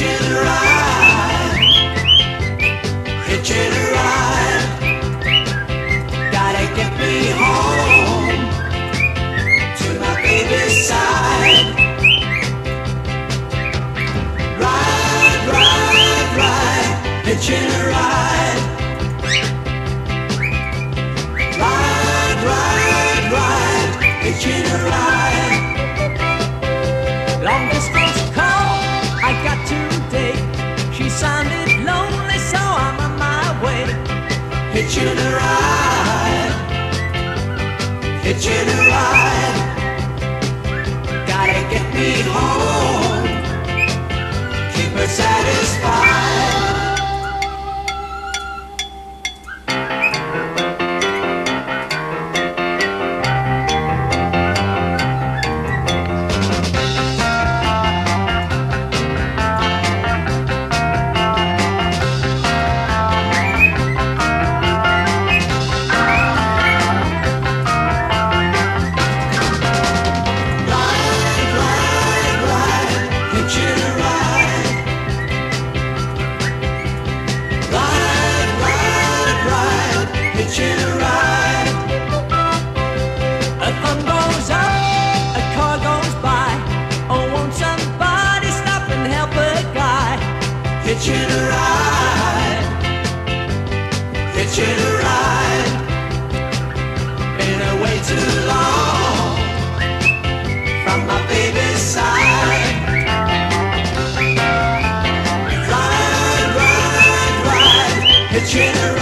hitching a ride, hitching a ride. Gotta get me home to my baby's side. Ride, ride, ride, hitching a ride. Ride, ride, ride, hitching a ride. Long distance call I got today. She sounded lonely, so I'm on my way. Hitching a ride, hitching a ride. Gotta get me home, keep her satisfied. Hitching a ride. A thumb goes up, a car goes by. Oh, won't somebody stop and help a guy? Hitching a ride, hitching a ride. Been away too long from my baby's side. Ride, ride, ride, hitching a ride.